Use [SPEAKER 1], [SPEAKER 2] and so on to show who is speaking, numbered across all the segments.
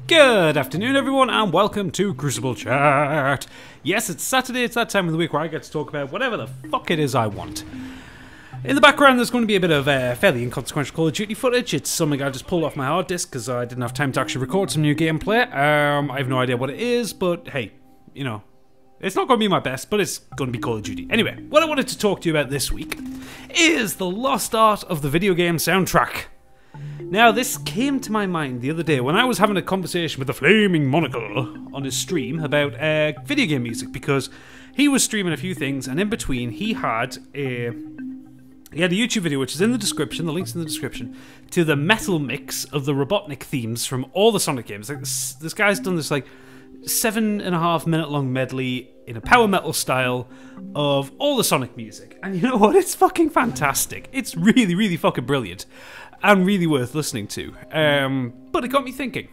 [SPEAKER 1] Good afternoon, everyone, and welcome to Crucible Chat. Yes, it's Saturday, it's that time of the week where I get to talk about whatever the fuck it is I want. In the background, there's going to be a bit of fairly inconsequential Call of Duty footage. It's something I just pulled off my hard disk because I didn't have time to actually record some new gameplay. I have no idea what it is, but hey, you know, it's not going to be my best, but it's going to be Call of Duty. Anyway, what I wanted to talk to you about this week is the lost art of the video game soundtrack. Now, this came to my mind the other day when I was having a conversation with the Flaming Monocle on his stream about video game music, because he was streaming a few things, and in between he had a YouTube video, which is in the description, the link's in the description, to the metal mix of the Robotnik themes from all the Sonic games. Like this guy's done this like 7.5 minute long medley in a power metal style of all the Sonic music. And you know what? It's fucking fantastic. It's really, really fucking brilliant. And really worth listening to. But it got me thinking.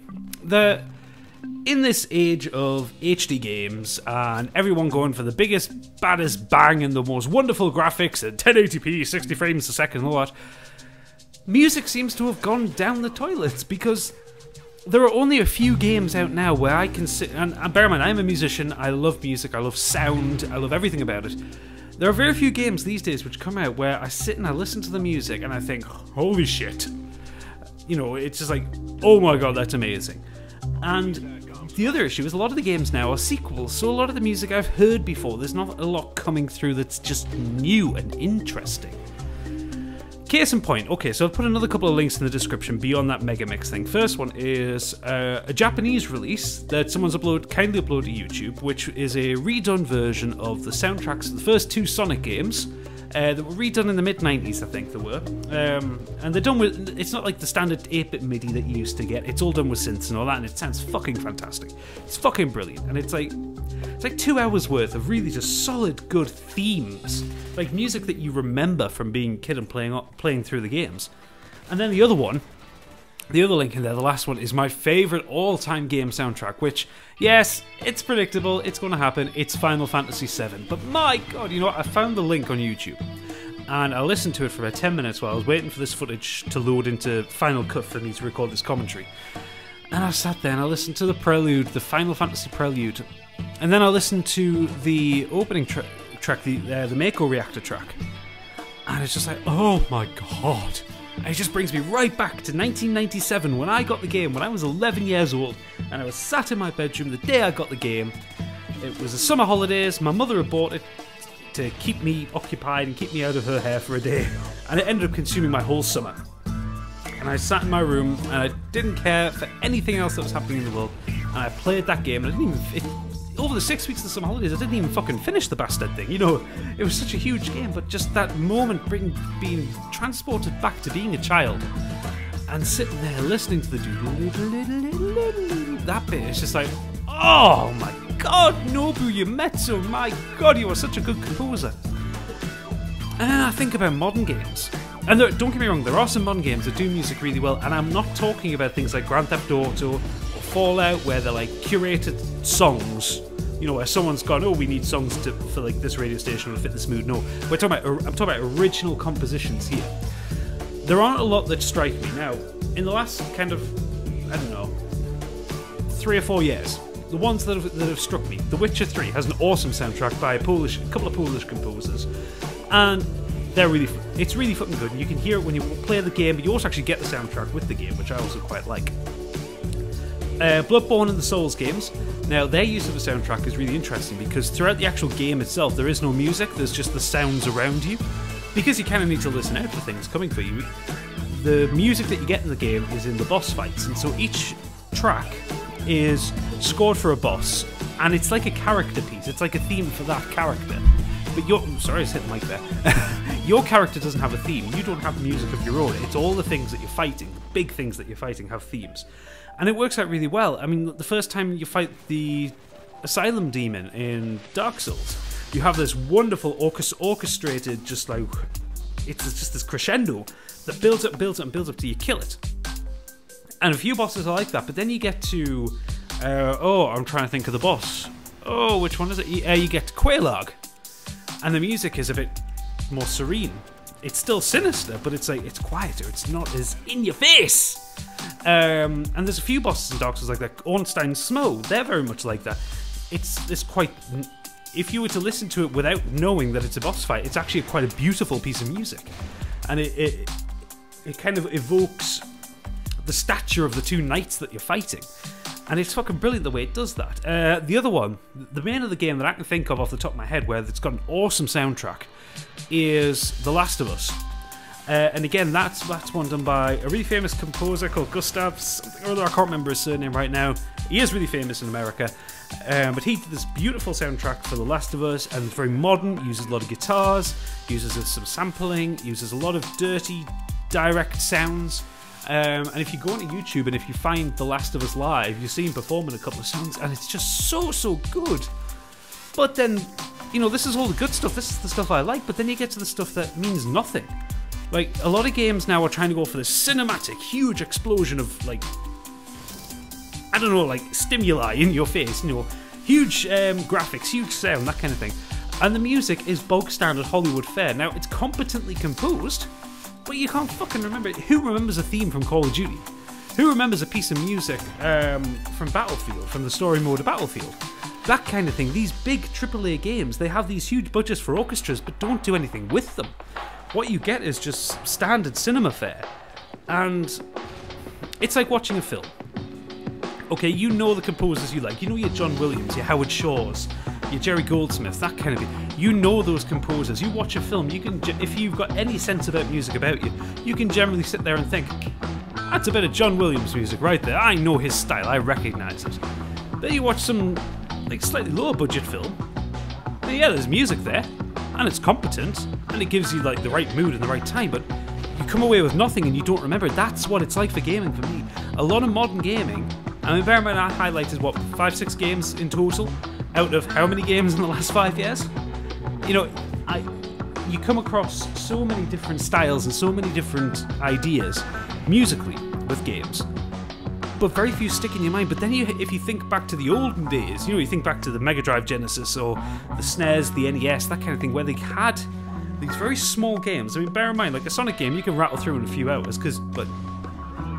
[SPEAKER 1] In this age of HD games and everyone going for the biggest, baddest bang and the most wonderful graphics at 1080p, 60 frames a second and all that, music seems to have gone down the toilets because there are only a few games out now where I can sit, and bear in mind, I'm a musician, I love music, I love sound, I love everything about it. There are very few games these days which come out where I sit and I listen to the music and I think, holy shit. You know, it's just like, oh my god, that's amazing. And the other issue is a lot of the games now are sequels, so a lot of the music I've heard before, there's not a lot coming through that's just new and interesting. Case in point, okay, so I've put another couple of links in the description beyond that Megamix thing. First one is a Japanese release that someone's kindly uploaded to YouTube, which is a redone version of the soundtracks of the first two Sonic games that were redone in the mid-90s, I think they were. And they're done with, it's not like the standard 8-bit MIDI that you used to get, it's all done with synths and all that, and it sounds fucking fantastic. It's fucking brilliant, and it's like 2 hours worth of really just solid, good themes. Like music that you remember from being a kid and playing through the games. And then the other one, the other link in there, the last one, is my favourite all-time game soundtrack, which, yes, it's predictable, it's going to happen, it's Final Fantasy VII. But my god, you know what, I found the link on YouTube. And I listened to it for about 10 minutes while I was waiting for this footage to load into Final Cut for me to record this commentary. And I sat there and I listened to the prelude, the Final Fantasy prelude. And then I listened to the opening track, the Mako Reactor track. And it's just like, oh my god. And it just brings me right back to 1997 when I got the game, when I was 11 years old. And I was sat in my bedroom the day I got the game. It was the summer holidays, my mother had bought it to keep me occupied and keep me out of her hair for a day. And it ended up consuming my whole summer. And I sat in my room and I didn't care for anything else that was happening in the world. And I played that game and I didn't even... over the 6 weeks of the summer holidays, I didn't even fucking finish the bastard thing. You know, it was such a huge game, but just that moment being transported back to being a child and sitting there listening to the that bit, it's just like, oh my god, Nobu Uematsu, my god, you are such a good composer. And then I think about modern games. And don't get me wrong, there are some modern games that do music really well, and I'm not talking about things like Grand Theft Auto or Fallout, where they're like curated songs, you know, where someone's gone, oh, we need songs for like this radio station to fit this mood. No, I'm talking about original compositions here. There aren't a lot that strike me. Now, in the last kind of, I don't know, 3 or 4 years, the ones that have struck me, The Witcher 3 has an awesome soundtrack by a couple of Polish composers, and it's really fucking good, and you can hear it when you play the game, but you also actually get the soundtrack with the game, which I also quite like. Bloodborne and the Souls games. Now, their use of the soundtrack is really interesting because throughout the actual game itself, there is no music, there's just the sounds around you. Because you kind of need to listen out for things coming for you. The music that you get in the game is in the boss fights, and so each track is scored for a boss, and it's like a character piece, it's like a theme for that character. But sorry, I just hit the mic there. Your character doesn't have a theme, you don't have music of your own, it's all the things that you're fighting, the big things that you're fighting have themes. And it works out really well. I mean, the first time you fight the Asylum Demon in Dark Souls, you have this wonderful orchestrated, just like, it's just this crescendo that builds up till you kill it. And a few bosses are like that, but then you get to, I'm trying to think of the boss. Oh, which one is it? You get to Quelaag. And the music is a bit more serene. It's still sinister, but it's like, it's quieter, it's not as in your face. And there's a few bosses in Dark Souls like that. Ornstein Smough, they're very much like that. It's quite... If you were to listen to it without knowing that it's a boss fight, it's actually quite a beautiful piece of music. And it kind of evokes the stature of the two knights that you're fighting. And it's fucking brilliant the way it does that. The other one, the main of the game that I can think of off the top of my head where it's got an awesome soundtrack is The Last of Us. And again, that's one done by a really famous composer called Gustav something or other. I can't remember his surname right now. He is really famous in America. But he did this beautiful soundtrack for The Last of Us, and it's very modern, uses a lot of guitars, uses some sampling, uses a lot of dirty, direct sounds. And if you go onto YouTube and if you find The Last of Us live, you see him performing a couple of songs, and it's just so good. But then, you know, this is all the good stuff, this is the stuff I like, but then you get to the stuff that means nothing. Like, a lot of games now are trying to go for this cinematic, huge explosion of, like, I don't know, like, stimuli in your face, you know, huge graphics, huge sound, that kind of thing. And the music is bog standard Hollywood fare. Now, it's competently composed, but you can't fucking remember it. Who remembers a theme from Call of Duty? Who remembers a piece of music from Battlefield, from the story mode of Battlefield? That kind of thing. These big AAA games, they have these huge budgets for orchestras, but don't do anything with them. What you get is just standard cinema fare. And it's like watching a film. Okay, you know the composers you like. You know your John Williams, your Howard Shaws, your Jerry Goldsmiths, that kind of thing. You know those composers. You watch a film, you can, if you've got any sense about music about you, you can generally sit there and think, that's a bit of John Williams music right there. I know his style, I recognise it. Then you watch some, like, slightly lower budget film, and yeah, there's music there, and it's competent, and it gives you, like, the right mood and the right time, but you come away with nothing and you don't remember. That's what it's like for gaming for me. A lot of modern gaming, I mean, bear in mind I highlighted, what, 5-6 games in total, out of how many games in the last 5 years? You know, you come across so many different styles and so many different ideas, musically, with games, but very few stick in your mind. But then if you think back to the olden days, you know, you think back to the Mega Drive Genesis or the SNES, the NES, that kind of thing, where they had these very small games. I mean, bear in mind, like a Sonic game, you can rattle through in a few hours, but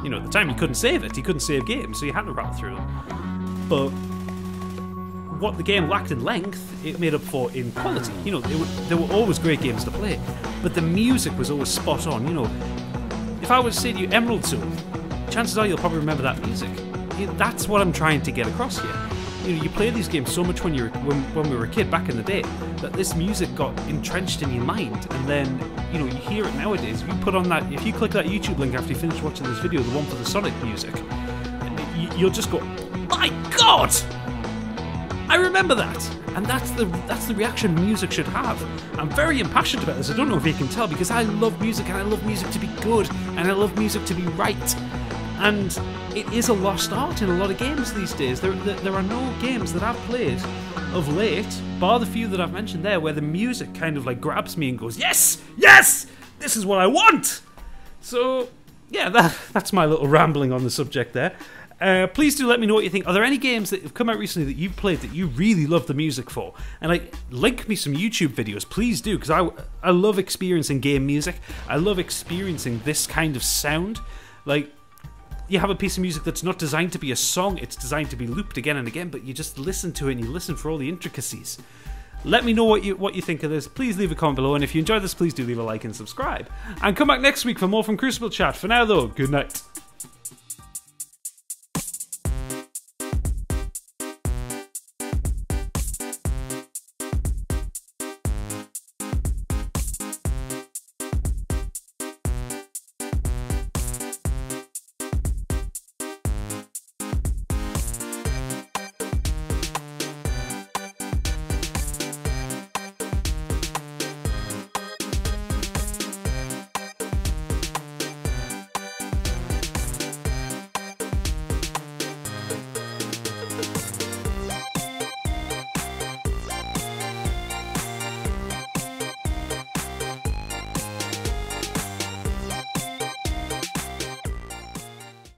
[SPEAKER 1] you know, at the time you couldn't save it. You couldn't save games, so you had to rattle through them. But what the game lacked in length, it made up for in quality. You know, there were always great games to play, but the music was always spot on. You know, if I was to say to you Emerald Zone, chances are you'll probably remember that music. That's what I'm trying to get across here. You know, you play these games so much when we were a kid back in the day that this music got entrenched in your mind, and then, you know, you hear it nowadays. If you put on that, if you click that YouTube link after you finish watching this video, the one for the Sonic music, you'll just go, my God! I remember that, and that's the reaction music should have. I'm very impassioned about this. I don't know if you can tell, because I love music, and I love music to be good, and I love music to be right. And it is a lost art in a lot of games these days. There are no games that I've played of late, bar the few that I've mentioned there, where the music kind of like grabs me and goes, yes, yes, this is what I want. So yeah, that's my little rambling on the subject there. Please do let me know what you think. Are there any games that have come out recently that you've played that you really love the music for? And like, link me some YouTube videos, please do, because I love experiencing game music. I love experiencing this kind of sound. Like, you have a piece of music that's not designed to be a song, it's designed to be looped again and again, but you just listen to it and you listen for all the intricacies. Let me know what you think of this. Please leave a comment below, and if you enjoyed this, please do leave a like and subscribe. And come back next week for more from Crucible Chat. For now though, good night.